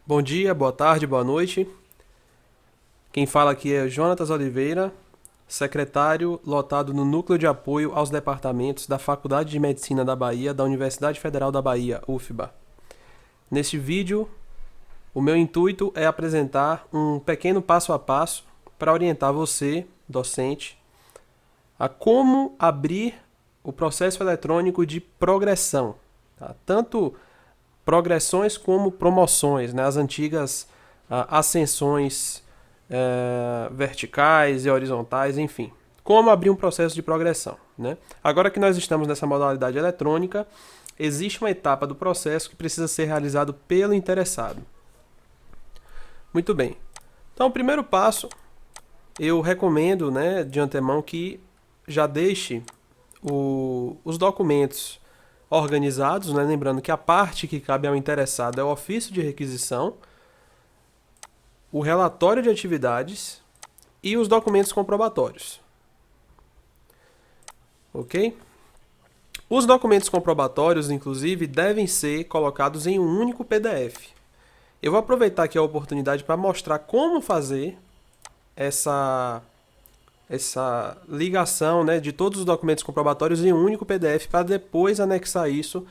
Bom dia, boa tarde, boa noite. Quem fala aqui é Jonatas Oliveira, secretário lotado no Núcleo de Apoio aos Departamentos da Faculdade de Medicina da Bahia, da Universidade Federal da Bahia, UFBA. Neste vídeo, o meu intuito é apresentar um pequeno passo a passo para orientar você, docente, a como abrir o processo eletrônico de progressão. Tá? Tanto progressões como promoções, né? As antigas ascensões verticais e horizontais, enfim. Como abrir um processo de progressão, né? Agora que nós estamos nessa modalidade eletrônica, existe uma etapa do processo que precisa ser realizado pelo interessado. Muito bem. Então, o primeiro passo, eu recomendo, né, de antemão que já deixe os documentos organizados, né? Lembrando que a parte que cabe ao interessado é o ofício de requisição, o relatório de atividades e os documentos comprobatórios. Ok? Os documentos comprobatórios, inclusive, devem ser colocados em um único PDF. Eu vou aproveitar aqui a oportunidade para mostrar como fazer essa ligação, né, de todos os documentos comprobatórios em um único PDF para depois anexar isso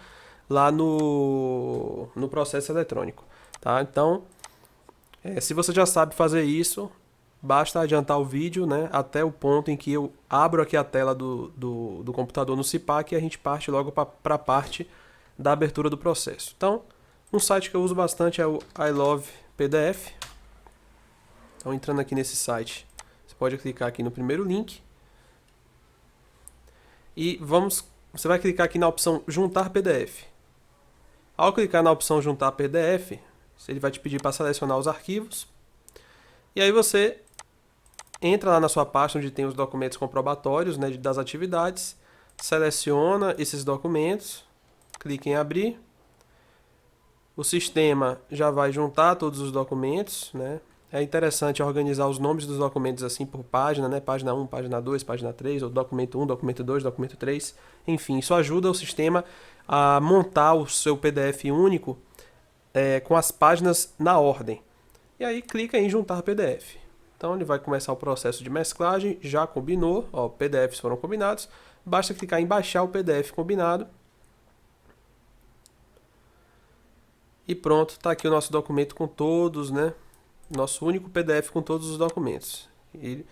lá no processo eletrônico. Tá? Então, se você já sabe fazer isso, basta adiantar o vídeo, né, até o ponto em que eu abro aqui a tela do computador no CIPAC e a gente parte logo para a parte da abertura do processo. Então, um site que eu uso bastante é o I Love PDF. Então, entrando aqui nesse site, você pode clicar aqui no primeiro link e você vai clicar aqui na opção Juntar PDF. Ao clicar na opção Juntar PDF, ele vai te pedir para selecionar os arquivos. E aí você entra lá na sua pasta onde tem os documentos comprobatórios, né, das atividades, seleciona esses documentos, clica em abrir. O sistema já vai juntar todos os documentos, né? É interessante organizar os nomes dos documentos assim por página, né? Página 1, página 2, página 3, ou documento 1, documento 2, documento 3. Enfim, isso ajuda o sistema a montar o seu PDF único com as páginas na ordem. E aí clica em juntar PDF. Então ele vai começar o processo de mesclagem, já combinou, ó, PDFs foram combinados. Basta clicar em baixar o PDF combinado. E pronto, está aqui o nosso documento com todos, né? Nosso único PDF com todos os documentos. Ele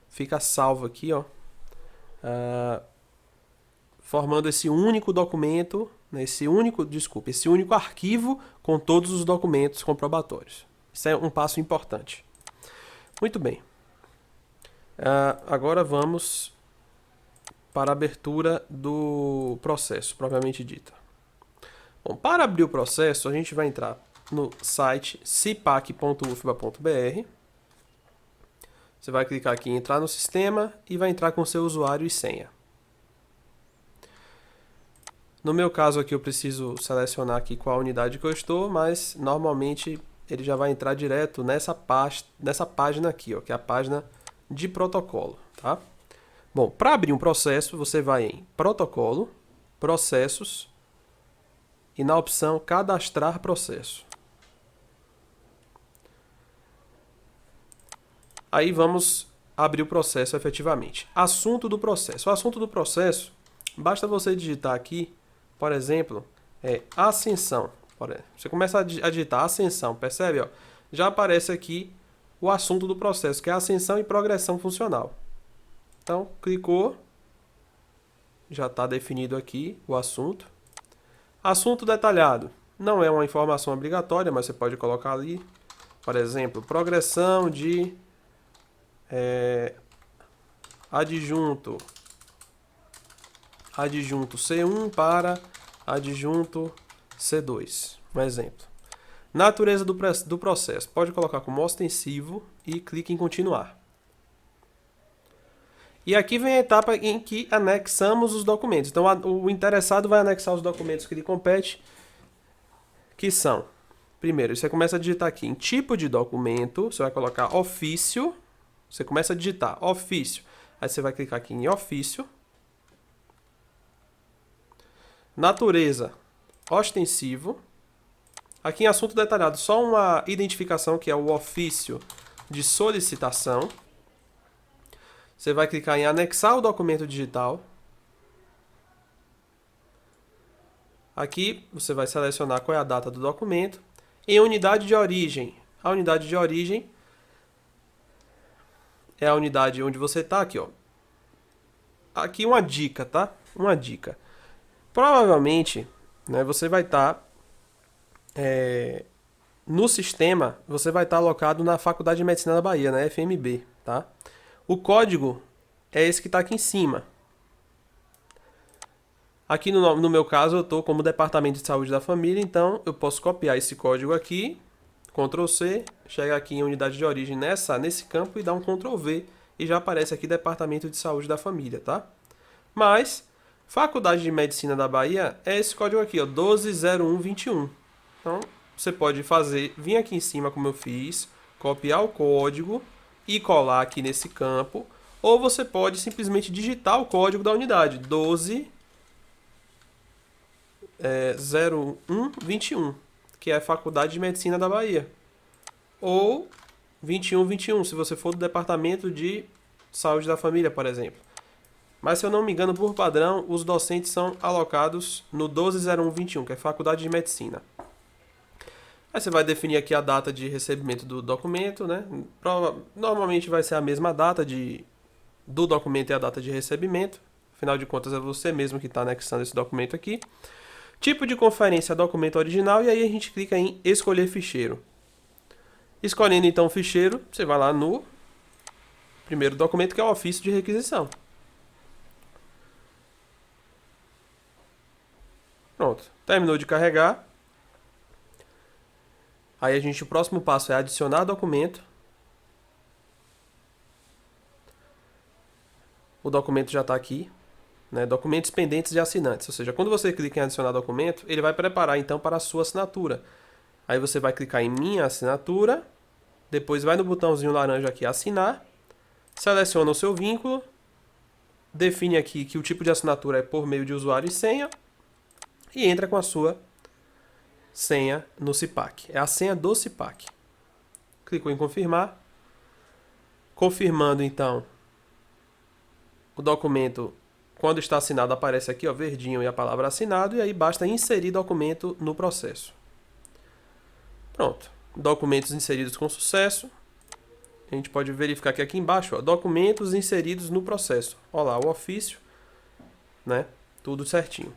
fica salvo aqui, ó, formando esse único documento, né, esse único arquivo com todos os documentos comprobatórios. Isso é um passo importante. Muito bem. Agora vamos para a abertura do processo, propriamente dita. Bom, para abrir o processo, a gente vai entrar no site cipac.ufba.br. Você vai clicar aqui em entrar no sistema e vai entrar com seu usuário e senha. No meu caso aqui eu preciso selecionar aqui qual unidade que eu estou, mas normalmente ele já vai entrar direto nessa página aqui, ó, que é a página de protocolo, tá? Bom, para abrir um processo, você vai em Protocolo, Processos e na opção Cadastrar Processo. Aí vamos abrir o processo efetivamente. Assunto do processo. O assunto do processo, basta você digitar aqui, por exemplo, ascensão. Você começa a digitar ascensão, percebe? Ó? Já aparece aqui o assunto do processo, que é ascensão e progressão funcional. Então, clicou, já está definido aqui o assunto. Assunto detalhado. Não é uma informação obrigatória, mas você pode colocar ali, por exemplo, progressão de adjunto C1 para adjunto C2, um exemplo. Natureza do processo, pode colocar como ostensivo e clique em continuar. E aqui vem a etapa em que anexamos os documentos. Então o interessado vai anexar os documentos que lhe compete, que são, primeiro, você começa a digitar aqui em tipo de documento, você vai colocar ofício, você começa a digitar ofício, aí você vai clicar aqui em ofício, natureza ostensivo, Aqui em assunto detalhado, só uma identificação que é o ofício de solicitação. Você vai clicar em anexar o documento digital. Aqui você vai selecionar qual é a data do documento. Em unidade de origem. A unidade de origem é a unidade onde você está aqui, ó. Aqui uma dica, tá? Uma dica. Provavelmente, né, você vai estar no sistema, você vai estar alocado na Faculdade de Medicina da Bahia, na FMB, tá? O código é esse que está aqui em cima. Aqui no meu caso eu estou como Departamento de Saúde da Família, então eu posso copiar esse código aqui, Ctrl C, chega aqui em unidade de origem nesse campo e dá um Ctrl V e já aparece aqui Departamento de Saúde da Família, tá? Mas Faculdade de Medicina da Bahia é esse código aqui, ó, 120121. Então você pode vir aqui em cima como eu fiz, copiar o código e colar aqui nesse campo, ou você pode simplesmente digitar o código da unidade, 120121, que é a Faculdade de Medicina da Bahia. Ou 2121, se você for do Departamento de Saúde da Família, por exemplo. Mas, se eu não me engano, por padrão, os docentes são alocados no 120121, que é Faculdade de Medicina. Aí você vai definir aqui a data de recebimento do documento, né? Normalmente vai ser a mesma data do documento e a data de recebimento. Afinal de contas, é você mesmo que está anexando esse documento aqui. Tipo de conferência, documento original, e aí a gente clica em escolher ficheiro. Escolhendo então o ficheiro, você vai lá no primeiro documento, que é o ofício de requisição. Pronto, terminou de carregar. Aí o próximo passo é adicionar documento. O documento já está aqui, né? Documentos pendentes de assinantes. Ou seja, quando você clica em adicionar documento, ele vai preparar então para a sua assinatura. Aí você vai clicar em minha assinatura, depois vai no botãozinho laranja aqui assinar, seleciona o seu vínculo, define aqui que o tipo de assinatura é por meio de usuário e senha e entra com a sua senha no CIPAC. É a senha do CIPAC. Clicou em confirmar. Confirmando então o documento, quando está assinado aparece aqui, ó, verdinho e a palavra assinado, e aí basta inserir documento no processo. Pronto. Documentos inseridos com sucesso. A gente pode verificar que aqui embaixo, ó, documentos inseridos no processo. Olha lá, o ofício, né? Tudo certinho.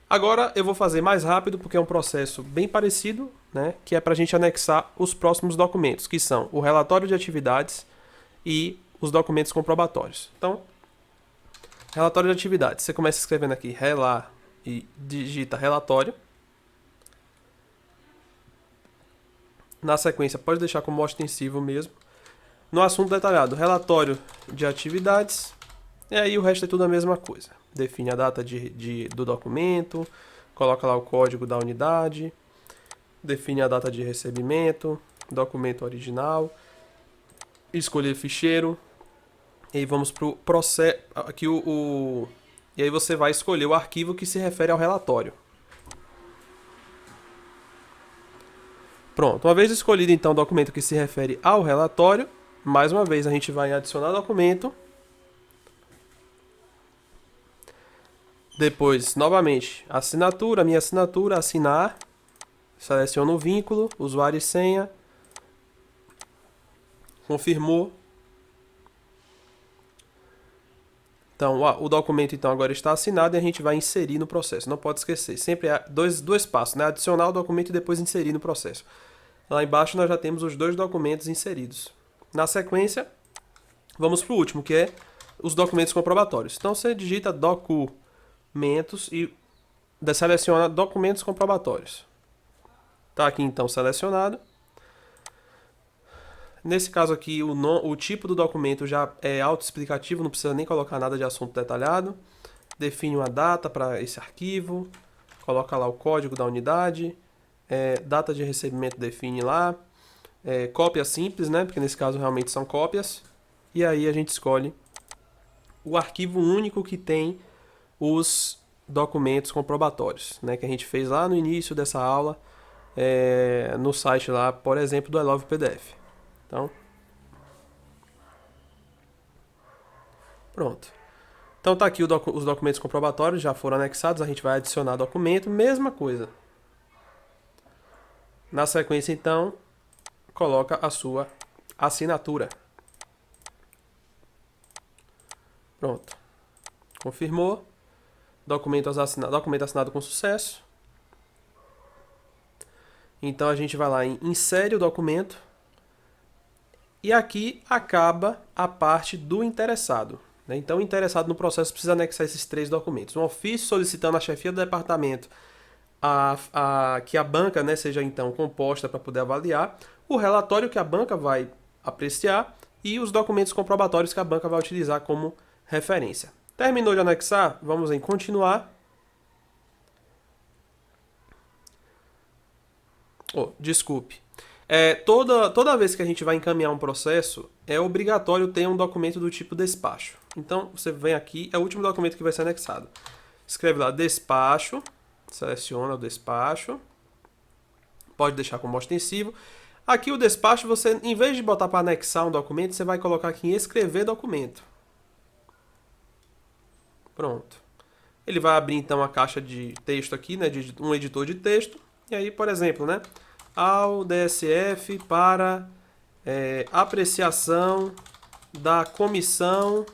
Agora eu vou fazer mais rápido porque é um processo bem parecido, né? Que é para a gente anexar os próximos documentos, que são o relatório de atividades e os documentos comprobatórios. Então, relatório de atividades. Você começa escrevendo aqui e digita relatório. Na sequência, pode deixar como ostensivo mesmo. No assunto detalhado, relatório de atividades. E aí o resto é tudo a mesma coisa. Define a data do documento, coloca lá o código da unidade, define a data de recebimento, documento original, escolher ficheiro. E aí vamos para o processo. Aqui e aí você vai escolher o arquivo que se refere ao relatório. Pronto, uma vez escolhido então o documento que se refere ao relatório, mais uma vez a gente vai adicionar documento. Depois, novamente, assinatura, minha assinatura, assinar. Seleciono o vínculo, usuário e senha. Confirmou. Então, o documento então agora está assinado e a gente vai inserir no processo. Não pode esquecer. Sempre é dois passos, né? Adicionar o documento e depois inserir no processo. Lá embaixo nós já temos os dois documentos inseridos. Na sequência, vamos para o último, que é os documentos comprobatórios. Então você digita documentos e seleciona documentos comprobatórios. Está aqui então selecionado. Nesse caso aqui, o tipo do documento já é autoexplicativo, não precisa nem colocar nada de assunto detalhado. Define uma data para esse arquivo, coloca lá o código da unidade, data de recebimento define lá, cópia simples, né? Porque nesse caso realmente são cópias. E aí a gente escolhe o arquivo único que tem os documentos comprobatórios, né? Que a gente fez lá no início dessa aula, no site lá, por exemplo, do I Love PDF. Então, pronto. Então tá aqui os documentos comprobatórios, já foram anexados, a gente vai adicionar documento, mesma coisa. Na sequência, então, coloca a sua assinatura. Pronto. Confirmou. Documento assinado com sucesso. Então a gente vai lá em insere o documento. E aqui acaba a parte do interessado. Então o interessado no processo precisa anexar esses 3 documentos. Um ofício solicitando à chefia do departamento que a banca, né, seja então composta para poder avaliar, o relatório que a banca vai apreciar e os documentos comprobatórios que a banca vai utilizar como referência. Terminou de anexar? Vamos em continuar. Desculpe. Toda vez que a gente vai encaminhar um processo, é obrigatório ter um documento do tipo despacho. Então, você vem aqui, é o último documento que vai ser anexado. Escreve lá despacho, seleciona o despacho, pode deixar como ostensivo. Aqui o despacho, você, em vez de botar para anexar um documento, você vai colocar aqui em escrever documento. Pronto. Ele vai abrir então a caixa de texto aqui, né, de um editor de texto. E aí, por exemplo, né, ao DSF para apreciação da comissão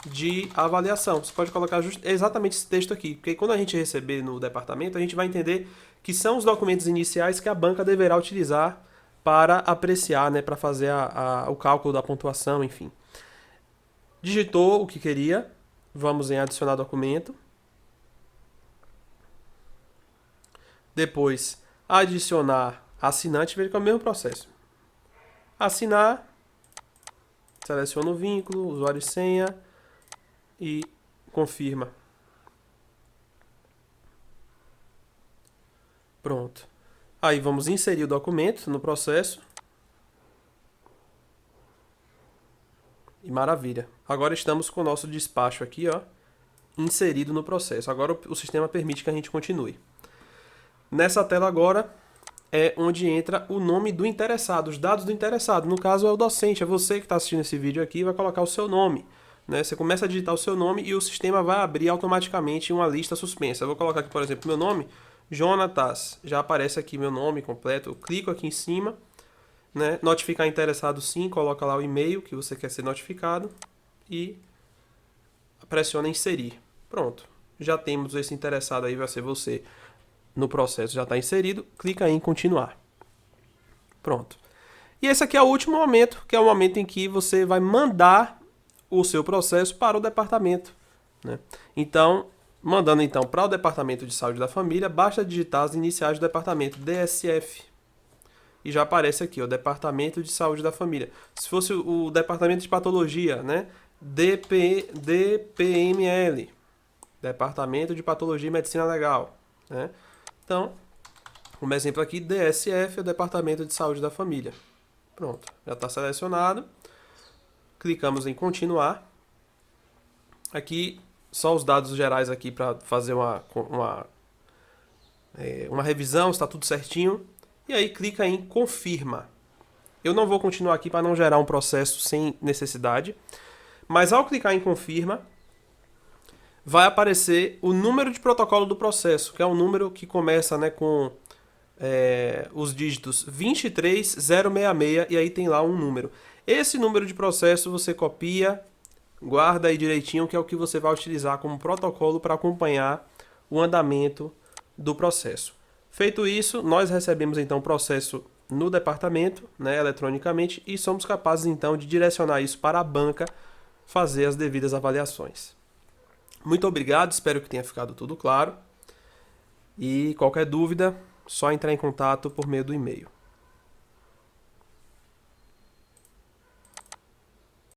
de avaliação. Você pode colocar exatamente esse texto aqui, porque quando a gente receber no departamento, a gente vai entender que são os documentos iniciais que a banca deverá utilizar para apreciar, né, para fazer o cálculo da pontuação, enfim. Digitou o que queria, vamos em adicionar documento. Depois, adicionar assinante, veja que é o mesmo processo. Assinar, seleciona o vínculo, usuário e senha e confirma. Pronto. Aí vamos inserir o documento no processo. E maravilha. Agora estamos com o nosso despacho aqui, ó, inserido no processo. Agora o sistema permite que a gente continue. Nessa tela agora é onde entra o nome do interessado, os dados do interessado. No caso é o docente, é você que está assistindo esse vídeo aqui e vai colocar o seu nome. Né? Você começa a digitar o seu nome e o sistema vai abrir automaticamente uma lista suspensa. Eu vou colocar aqui, por exemplo, meu nome, Jonatas. Já aparece aqui meu nome completo. Eu clico aqui em cima, né? Notificar interessado sim, coloca lá o e-mail que você quer ser notificado e pressiona inserir. Pronto. Já temos esse interessado aí, vai ser você. No processo já está inserido, clica aí em continuar. Pronto. E esse aqui é o último momento, que é o momento em que você vai mandar o seu processo para o departamento. Né? Então, mandando então para o Departamento de Saúde da Família, basta digitar as iniciais do departamento, DSF. E já aparece aqui, o Departamento de Saúde da Família. Se fosse o Departamento de Patologia, né? DPML, Departamento de Patologia e Medicina Legal. Né? Então, como exemplo aqui, DSF é o Departamento de Saúde da Família. Pronto, já está selecionado. Clicamos em continuar. Aqui, só os dados gerais aqui para fazer uma revisão, está tudo certinho. E aí clica em confirma. Eu não vou continuar aqui para não gerar um processo sem necessidade. Mas ao clicar em confirma, vai aparecer o número de protocolo do processo, que é um número que começa, né, com os dígitos 23066 e aí tem lá um número. Esse número de processo você copia, guarda aí direitinho, que é o que você vai utilizar como protocolo para acompanhar o andamento do processo. Feito isso, nós recebemos então o processo no departamento, né, eletronicamente, e somos capazes então de direcionar isso para a banca fazer as devidas avaliações. Muito obrigado, espero que tenha ficado tudo claro. E qualquer dúvida, só entrar em contato por meio do e-mail.